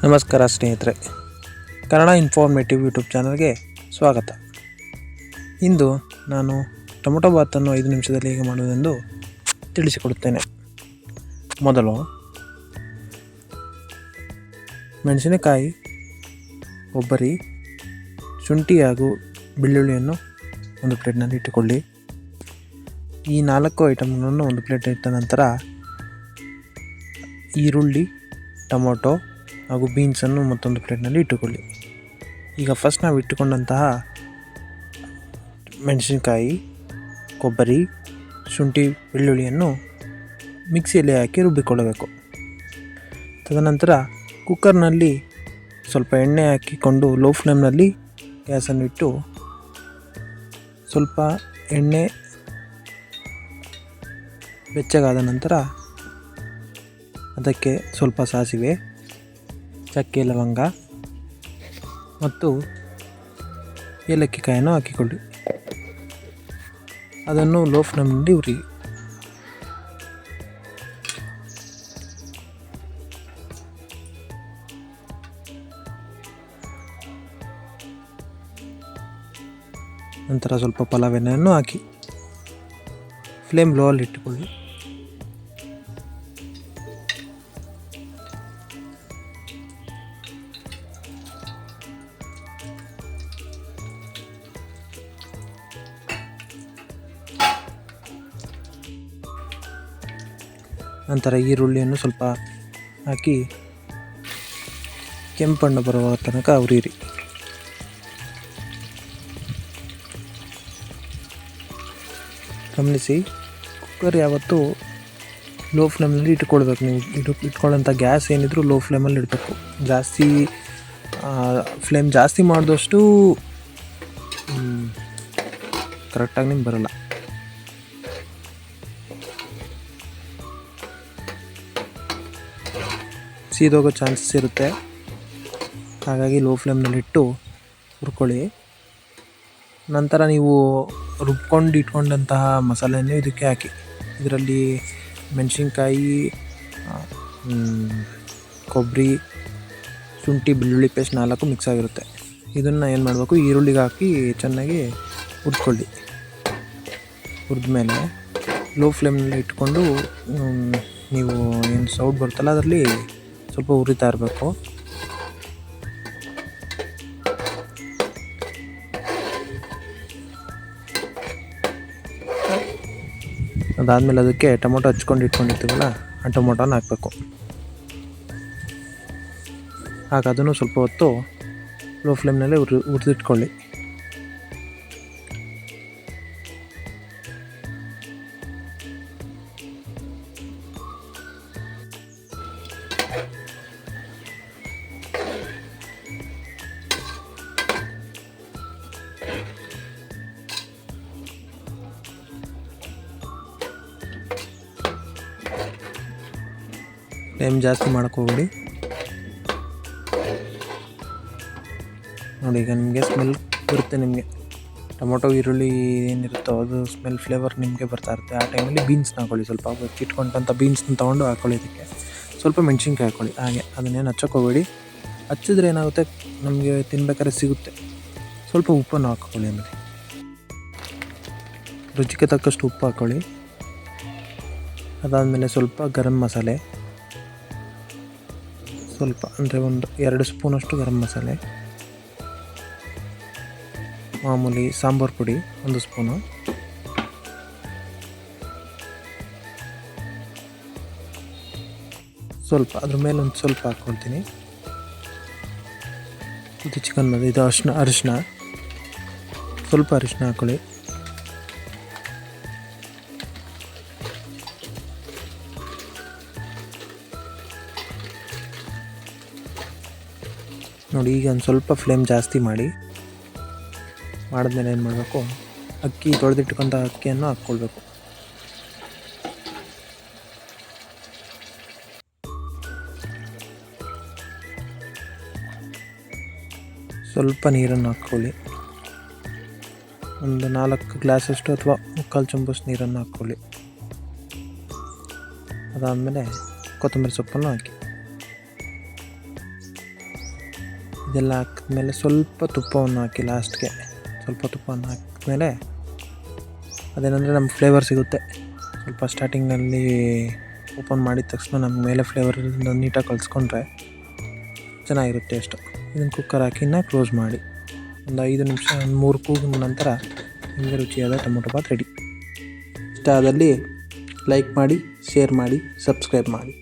ನಮಸ್ಕಾರ ಸ್ನೇಹಿತರೆ, Kannada informative YouTube ಚಾನಲ್ಗೆ ಸ್ವಾಗತ. ಇಂದು ನಾನು ಟೊಮೊಟೊ ಬಾತನ್ನು 5 ನಿಮಿಷದಲ್ಲಿ ಹೇಗೆ ಮಾಡುವುದೆಂದು ತಿಳಿಸಿಕೊಡುತ್ತೇನೆ. ಮೊದಲು ಮೆಣಸಿನಕಾಯಿ, ಕೊಬ್ಬರಿ, ಶುಂಠಿ ಹಾಗೂ ಬೆಳ್ಳುಳ್ಳಿಯನ್ನು ಒಂದು ಪ್ಲೇಟ್ನಲ್ಲಿ ಇಟ್ಟುಕೊಳ್ಳಿ. ಈ 4 ಐಟಮ್ಗಳನ್ನು ಒಂದು ಪ್ಲೇಟ್ ಇಟ್ಟ ನಂತರ ಈರುಳ್ಳಿ, ಟೊಮೊಟೊ ಹಾಗೂ ಬೀನ್ಸನ್ನು ಮತ್ತೊಂದು ಪ್ಲೇಟ್ನಲ್ಲಿ ಇಟ್ಟುಕೊಳ್ಳಿ. ಈಗ ಫಸ್ಟ್ ನಾವು ಇಟ್ಟುಕೊಂಡಂತಹ ಮೆಣಸಿನಕಾಯಿ, ಕೊಬ್ಬರಿ, ಶುಂಠಿ, ಬೆಳ್ಳುಳ್ಳಿಯನ್ನು ಮಿಕ್ಸಿಯಲ್ಲಿ ಹಾಕಿ ರುಬ್ಬಿಕೊಳ್ಳಬೇಕು. ತದನಂತರ ಕುಕ್ಕರ್ನಲ್ಲಿ ಸ್ವಲ್ಪ ಎಣ್ಣೆ ಹಾಕಿಕೊಂಡು ಲೋ ಫ್ಲೇಮ್ನಲ್ಲಿ ಗ್ಯಾಸನ್ನು ಇಟ್ಟು ಸ್ವಲ್ಪ ಎಣ್ಣೆ ಬೆಚ್ಚಗಾದ ನಂತರ ಅದಕ್ಕೆ ಸ್ವಲ್ಪ ಸಾಸಿವೆ, ಚಕ್ಕೆ, ಲವಂಗ ಮತ್ತು ಏಲಕ್ಕಿ ಕಾಯನ್ನು ಹಾಕಿಕೊಳ್ಳಿ. ಅದನ್ನು ಲೋ ಫ್ಲೇಮ್ನಲ್ಲಿ ಉರಿ. ನಂತರ ಸ್ವಲ್ಪ ಪಲಾವ್ ಎಣ್ಣೆಯನ್ನು ಹಾಕಿ ಫ್ಲೇಮ್ ಲೋ ಅಲ್ಲಿ ಇಟ್ಟುಕೊಳ್ಳಿ. ನಂತರ ಈರುಳ್ಳಿಯನ್ನು ಸ್ವಲ್ಪ ಹಾಕಿ ಕೆಂಪು ಬಣ್ಣ ಬರುವ ತನಕ ಹುರಿಯಿರಿ. ಗಮನಿಸಿ, ಕುಕ್ಕರ್ ಯಾವತ್ತೂ ಲೋ ಫ್ಲೇಮ್ನಲ್ಲಿ ಇಟ್ಕೊಳ್ಬೇಕು. ನೀವು ಇಟ್ಕೊಳ್ಳೋಂಥ ಗ್ಯಾಸ್ ಏನಿದ್ರು ಲೋ ಫ್ಲೇಮಲ್ಲಿ ಇಡಬೇಕು. ಫ್ಲೇಮ್ ಜಾಸ್ತಿ ಮಾಡಿದಷ್ಟು ಕರೆಕ್ಟಾಗಿ ನಿಮ್ಗೆ ಬರೋಲ್ಲ. ಸೀದೋಗೋ ಚಾನ್ಸಸ್ ಇರುತ್ತೆ. ಹಾಗಾಗಿ ಲೋ ಫ್ಲೇಮ್ನಲ್ಲಿ ಇಟ್ಟು ಹುರ್ಕೊಳ್ಳಿ. ನಂತರ ನೀವು ರುಬ್ಕೊಂಡು ಇಟ್ಕೊಂಡಂತಹ ಮಸಾಲೆಯನ್ನು ಇದಕ್ಕೆ ಹಾಕಿ. ಇದರಲ್ಲಿ ಮೆಣಸಿನ್ಕಾಯಿ, ಕೊಬ್ಬರಿ, ಶುಂಠಿ, ಬೆಳ್ಳುಳ್ಳಿ ಪೇಸ್ಟ್ 4 ಮಿಕ್ಸ್ ಆಗಿರುತ್ತೆ. ಇದನ್ನು ಏನು ಮಾಡಬೇಕು, ಈರುಳ್ಳಿಗೆ ಹಾಕಿ ಚೆನ್ನಾಗಿ ಹುರ್ಕೊಳ್ಳಿ. ಹುರಿದ್ಮೇಲೆ ಲೋ ಫ್ಲೇಮ್ನಲ್ಲಿ ಇಟ್ಕೊಂಡು ನೀವು ಏನು ಸೌಟ್ ಬರುತ್ತಲ್ಲ ಅದರಲ್ಲಿ ಸ್ವಲ್ಪ ಹುರಿತಾ ಇರಬೇಕು. ಅದಾದಮೇಲೆ ಅದಕ್ಕೆ ಟೊಮೊಟೊ ಹಚ್ಕೊಂಡು ಇಟ್ಕೊಂಡಿರ್ತೀವಲ್ಲ ಆ ಟೊಮೊಟೊನ ಹಾಕಬೇಕು. ಆಗ ಅದನ್ನು ಸ್ವಲ್ಪ ಹೊತ್ತು ಲೋ ಫ್ಲೇಮ್ನಲ್ಲೇ ಹುರಿದಿಟ್ಕೊಳ್ಳಿ. ಫ್ಲೇಮ್ ಜಾಸ್ತಿ ಮಾಡೋಕ್ಕೆ ಹೋಗಬೇಡಿ. ನೋಡಿ, ಈಗ ನಿಮಗೆ ಸ್ಮೆಲ್ ಬರುತ್ತೆ. ನಿಮಗೆ ಟೊಮೊಟೊ, ಈರುಳ್ಳಿ ಏನಿರುತ್ತೋ ಅದು ಸ್ಮೆಲ್, ಫ್ಲೇವರ್ ನಿಮಗೆ ಬರ್ತಾ ಇರುತ್ತೆ. ಆ ಟೈಮಲ್ಲಿ ಬೀನ್ಸ್ನ ಹಾಕೊಳ್ಳಿ. ಸ್ವಲ್ಪ ಇಟ್ಕೊಂಡಂಥ ಬೀನ್ಸ್ನ ತೊಗೊಂಡು ಹಾಕೊಳ್ಳಿ. ಇದಕ್ಕೆ ಸ್ವಲ್ಪ ಮೆಣಸಿನ್ಕಾಯಿ ಹಾಕ್ಕೊಳ್ಳಿ. ಹಾಗೆ ಅದನ್ನೇನು ಹಚ್ಚೋಕೆ ಹೋಗಬೇಡಿ. ಹಚ್ಚಿದ್ರೆ ಏನಾಗುತ್ತೆ, ನಮಗೆ ತಿನ್ಬೇಕಾದ್ರೆ ಸಿಗುತ್ತೆ. ಸ್ವಲ್ಪ ಉಪ್ಪನ್ನು ಹಾಕ್ಕೊಳ್ಳಿ. ಆಮೇಲೆ ರುಚಿಗೆ ತಕ್ಕಷ್ಟು ಉಪ್ಪು ಹಾಕ್ಕೊಳ್ಳಿ. ಅದಾದಮೇಲೆ ಸ್ವಲ್ಪ ಗರಂ ಮಸಾಲೆ, ಸ್ವಲ್ಪ ಅಂದರೆ ಒಂದು 2 ಸ್ಪೂನಷ್ಟು ಗರಂ ಮಸಾಲೆ, ಮಾಮೂಲಿ ಸಾಂಬಾರು ಪುಡಿ 1 ಸ್ಪೂನು, ಸ್ವಲ್ಪ ಅದ್ರ ಮೇಲೆ ಒಂದು ಸ್ವಲ್ಪ ಹಾಕ್ಕೊಳ್ತೀನಿ. ಇದು ಚಿಕನ್ ಮಸಾಲೆ, ಇದು ಅರಿಶಿನ ಸ್ವಲ್ಪ ಅರಿಶಿನ ಹಾಕ್ಕೊಳ್ಳಿ. ನೋಡಿ, ಈಗ ಒಂದು ಸ್ವಲ್ಪ ಫ್ಲೇಮ್ ಜಾಸ್ತಿ ಮಾಡಿದ್ಮೇಲೆ ಏನು ಮಾಡಬೇಕು, ಅಕ್ಕಿ ತೊಳೆದಿಟ್ಕೊಂಥ ಅಕ್ಕಿಯನ್ನು ಹಾಕ್ಕೊಳ್ಬೇಕು. ಸ್ವಲ್ಪ ನೀರನ್ನು ಹಾಕ್ಕೊಳ್ಳಿ. ಒಂದು 4 ಗ್ಲಾಸಷ್ಟು ಅಥವಾ 3/4 ಚಮಚ ನೀರನ್ನು ಹಾಕ್ಕೊಳ್ಳಿ. ಅದಾದಮೇಲೆ ಕೊತ್ತಂಬರಿ ಸೊಪ್ಪನ್ನು ಹಾಕಿ. ಇದೆಲ್ಲ ಹಾಕಿದ್ಮೇಲೆ ಸ್ವಲ್ಪ ತುಪ್ಪವನ್ನು ಹಾಕಿ ಲಾಸ್ಟ್ಗೆ ಸ್ವಲ್ಪ ತುಪ್ಪವನ್ನು ಹಾಕಿದ್ಮೇಲೆ ಅದೇನೆಂದರೆ ನಮ್ಮ ಫ್ಲೇವರ್ ಸಿಗುತ್ತೆ. ಸ್ವಲ್ಪ ಸ್ಟಾರ್ಟಿಂಗಲ್ಲಿ ಓಪನ್ ಮಾಡಿದ ತಕ್ಷಣ ನಮ್ಮ ಮೇಲೆ ಫ್ಲೇವರ್ ನೀಟಾಗಿ ಕಲಿಸ್ಕೊಂಡ್ರೆ ಚೆನ್ನಾಗಿರುತ್ತೆ ಟೇಸ್ಟು. ಇದನ್ನು ಕುಕ್ಕರ್ ಹಾಕಿನ ಕ್ಲೋಸ್ ಮಾಡಿ ಒಂದು 5 ನಿಮಿಷ, ಒಂದು 3 ಕೂಗಿದ ನಂತರ ನಿಮಗೆ ರುಚಿಯಾದ ಟೊಮೊಟೊ ಬಾತ್ ರೆಡಿ. ಇಷ್ಟ ಆದಲ್ಲಿ ಲೈಕ್ ಮಾಡಿ, ಶೇರ್ ಮಾಡಿ, ಸಬ್ಸ್ಕ್ರೈಬ್ ಮಾಡಿ.